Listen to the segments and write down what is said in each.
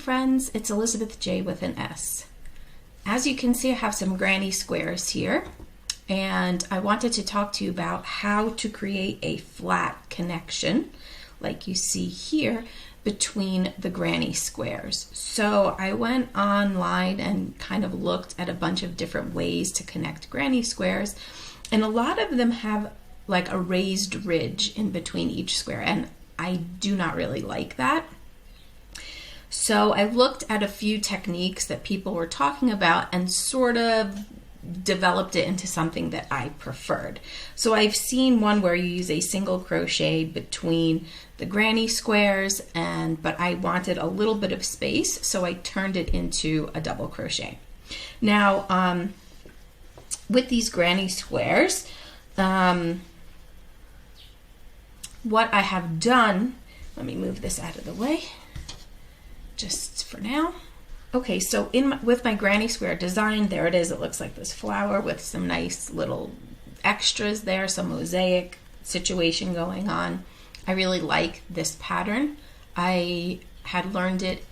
friends, it's Elizabeth J with an S. As you can see, I have some granny squares here, and I wanted to talk to you about how to create a flat connection, like you see here, between the granny squares. So I went online and kind of looked at a bunch of different ways to connect granny squares, and a lot of them have like a raised ridge in between each square, and I do not really like that. So I looked at a few techniques that people were talking about and sort of developed it into something that I preferred. So I've seen one where you use a single crochet between the granny squares, but I wanted a little bit of space, so I turned it into a double crochet. Now, with these granny squares, what I have done, let me move this out of the way just for now. Okay, so with my granny square design, there it is. It looks like this flower with some nice little extras there, some mosaic situation going on. I really like this pattern. I had learned it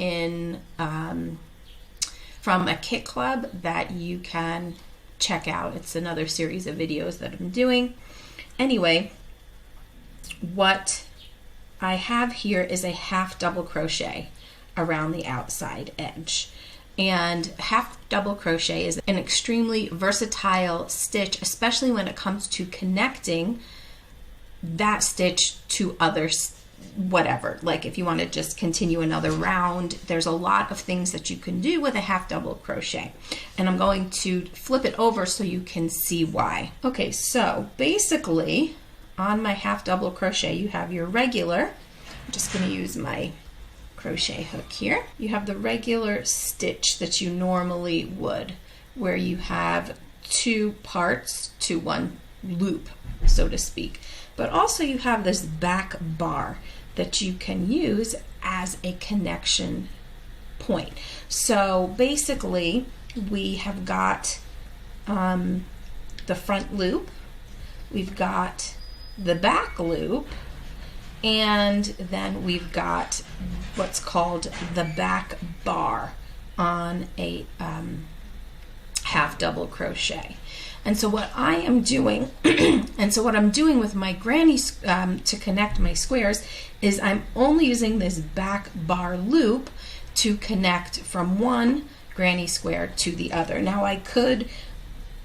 from a kit club that you can check out. It's another series of videos that I'm doing. Anyway, what I have here is a half double crochet around the outside edge. And half double crochet is an extremely versatile stitch, especially when it comes to connecting that stitch to others, whatever. Like if you want to just continue another round, there's a lot of things that you can do with a half double crochet. And I'm going to flip it over so you can see why. Okay, so basically on my half double crochet, you have your regular, I'm just going to use my crochet hook here. You have the regular stitch that you normally would, where you have two parts to one loop, so to speak. But also you have this back bar that you can use as a connection point. So basically we have got the front loop, we've got the back loop, and then we've got what's called the back bar on a half double crochet. And so what I am doing, what I'm doing with my granny to connect my squares is I'm only using this back bar loop to connect from one granny square to the other. Now I could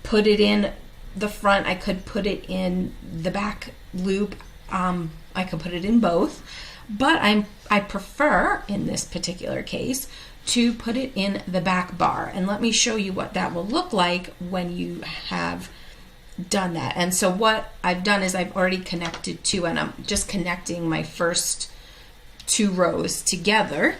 put it in the front, I could put it in the back loop, I could put it in both, but I prefer in this particular case to put it in the back bar. And let me show you what that will look like when you have done that. And so what I've done is I've already connected two, and I'm just connecting my first two rows together.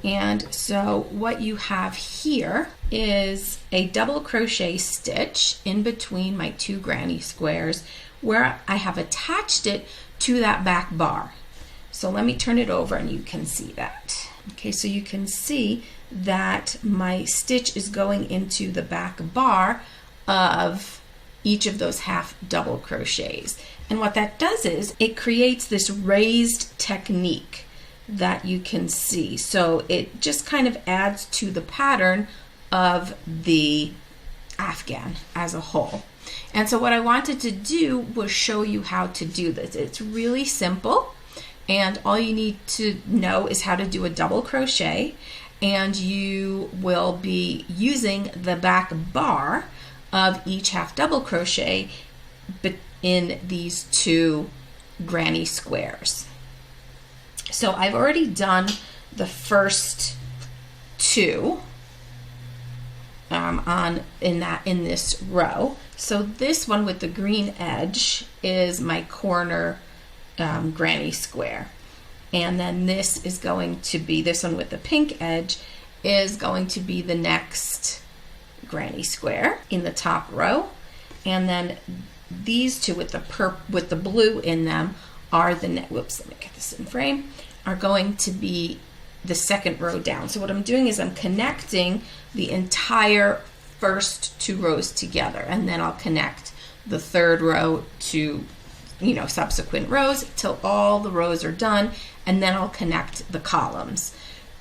And so what you have here is a double crochet stitch in between my two granny squares where I have attached it to that back bar. So let me turn it over and you can see that. Okay, so you can see that my stitch is going into the back bar of each of those half double crochets. And what that does is it creates this raised technique that you can see. So it just kind of adds to the pattern of the Afghan as a whole. And so what I wanted to do was show you how to do this. It's really simple, and all you need to know is how to do a double crochet, and you will be using the back bar of each half double crochet in these two granny squares. So I've already done the first two in this row. So this one with the green edge is my corner granny square, and then this one with the pink edge is going to be the next granny square in the top row, and then these two with the blue in them are let me get this in frame, are going to be the second row down. So what I'm doing is I'm connecting the entire first two rows together, and then I'll connect the third row to subsequent rows till all the rows are done, and then I'll connect the columns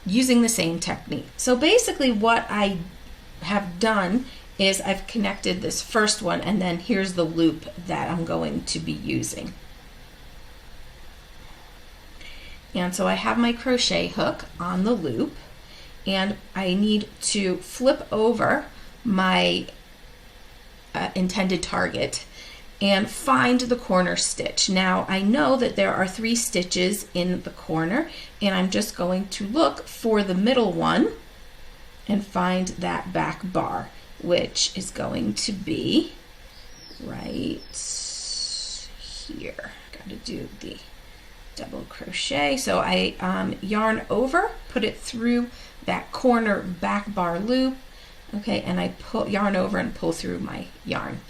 using the same technique. So basically what I have done is I've connected this first one, and then here's the loop that I'm going to be using. And so I have my crochet hook on the loop, and I need to flip over my intended target and find the corner stitch. Now I know that there are 3 stitches in the corner, and I'm just going to look for the middle one and find that back bar, which is going to be right here. Got to do the double crochet. So I yarn over, put it through that corner back bar loop, okay, and I yarn over and pull through my yarn.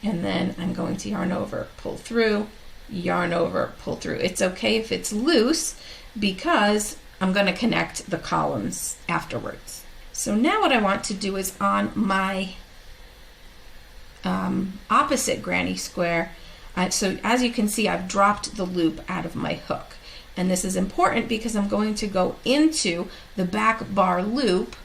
And then I'm going to yarn over, pull through, yarn over, pull through. It's okay if it's loose because I'm going to connect the columns afterwards. So now what I want to do is on my opposite granny square, so as you can see, I've dropped the loop out of my hook. And this is important because I'm going to go into the back bar loop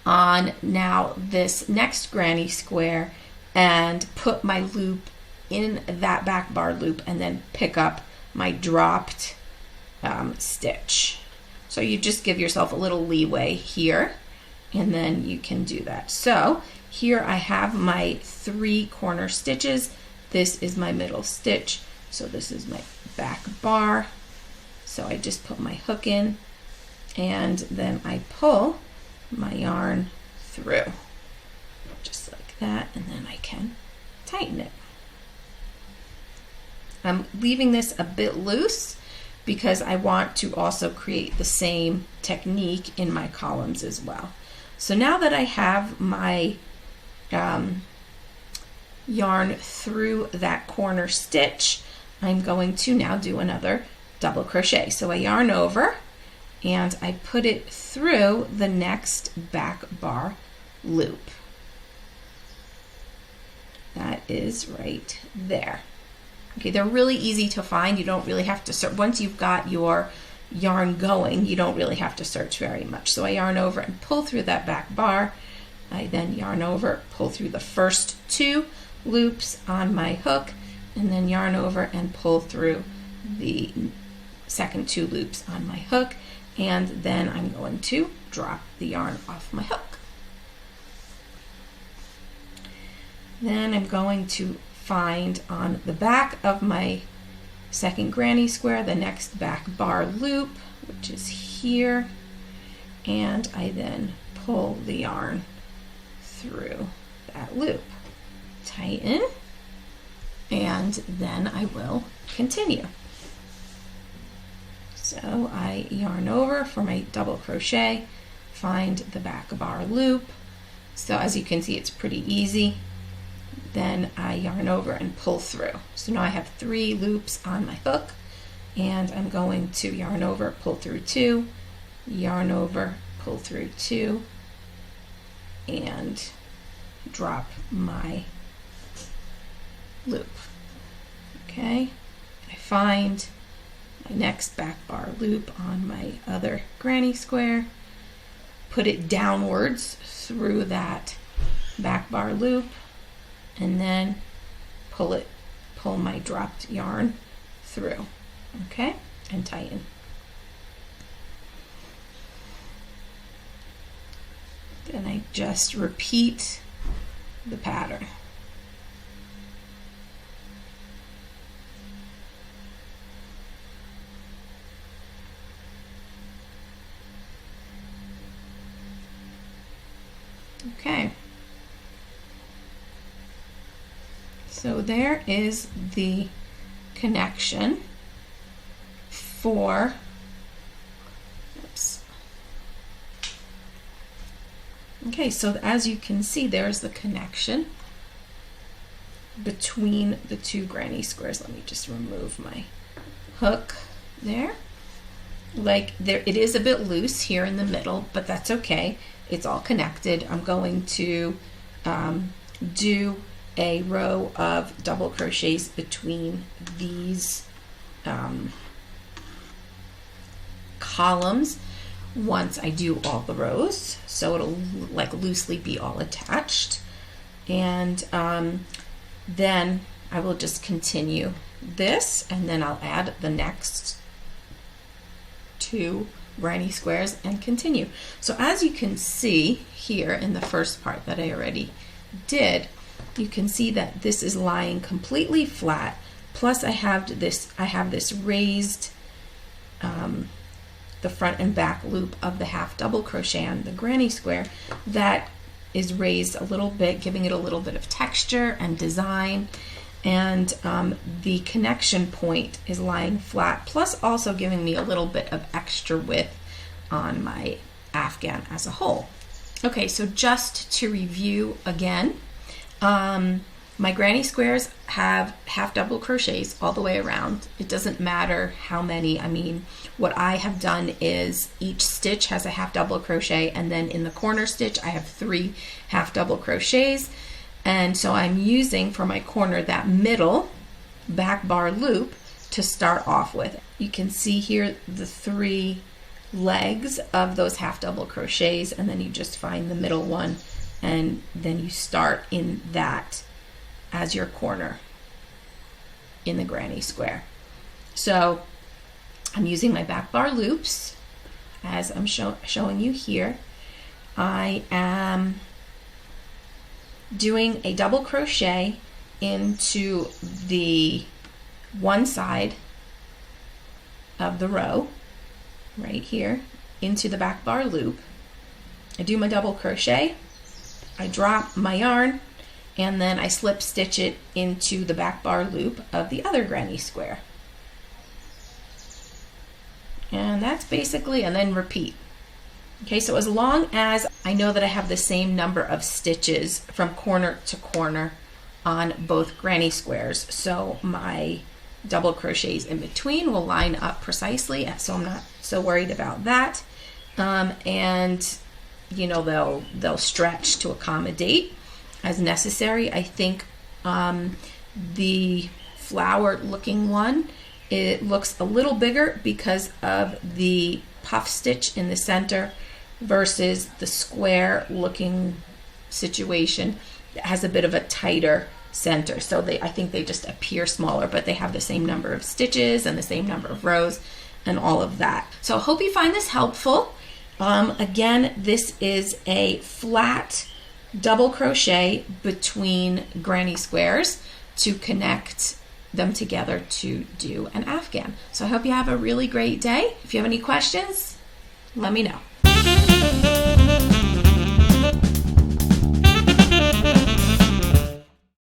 on now this next granny square and put my loop in that back bar loop and then pick up my dropped stitch. So you just give yourself a little leeway here, and then you can do that. So here I have my 3 corner stitches. This is my middle stitch. So this is my back bar. So I just put my hook in, and then I pull my yarn through just like that, and then I can tighten it. I'm leaving this a bit loose because I want to also create the same technique in my columns as well. So now that I have my yarn through that corner stitch, I'm going to now do another double crochet. So I yarn over and I put it through the next back bar loop. That is right there. Okay, they're really easy to find. You don't really have to search. Once you've got your yarn going, you don't really have to search very much. So I yarn over and pull through that back bar. I then yarn over, pull through the first 2 loops on my hook, and then yarn over and pull through the second 2 loops on my hook, and then I'm going to drop the yarn off my hook. Then I'm going to find on the back of my second granny square the next back bar loop, which is here, and I then pull the yarn through that loop, tighten, and then I will continue. So I yarn over for my double crochet, find the back bar loop. So as you can see, it's pretty easy. Then I yarn over and pull through. So now I have 3 loops on my hook, and I'm going to yarn over, pull through 2, yarn over, pull through 2, and drop my loop. Okay, I find my next back bar loop on my other granny square, put it downwards through that back bar loop, and then pull my dropped yarn through, okay, and tighten. Then I just repeat the pattern. Okay. So there is the connection for, oops. Okay, so as you can see, there's the connection between the 2 granny squares. Let me just remove my hook there. Like there, it is a bit loose here in the middle, but that's okay. It's all connected. I'm going to do a row of double crochets between these columns once I do all the rows, so it'll like loosely be all attached. And then I will just continue this, and then I'll add the next 2 granny squares and continue. So as you can see here in the first part that I already did, you can see that this is lying completely flat, plus I have this raised the front and back loop of the half double crochet on the granny square that is raised a little bit, giving it a little bit of texture and design. And the connection point is lying flat, plus also giving me a little bit of extra width on my afghan as a whole. Okay, so just to review again, my granny squares have half double crochets all the way around. It doesn't matter how many. I mean, what I have done is each stitch has a half double crochet, and then in the corner stitch I have 3 half double crochets. And so I'm using for my corner that middle back bar loop to start off with. You can see here the 3 legs of those half double crochets, and then you just find the middle one, and then you start in that as your corner in the granny square. So I'm using my back bar loops as I'm showing you here. I am doing a double crochet into the one side of the row right here into the back bar loop. I do my double crochet, I drop my yarn, and then I slip stitch it into the back bar loop of the other granny square. And that's basically, and then repeat. Okay, so as long as I know that I have the same number of stitches from corner to corner on both granny squares, so my double crochets in between will line up precisely, so I'm not so worried about that. And you know, they'll stretch to accommodate as necessary. I think the flower looking one, it looks a little bigger because of the puff stitch in the center versus the square looking situation that has a bit of a tighter center. So I think they just appear smaller, but they have the same number of stitches and the same number of rows and all of that. So I hope you find this helpful. Again, this is a flat double crochet between granny squares to connect them together to do an afghan. So I hope you have a really great day. If you have any questions, let me know.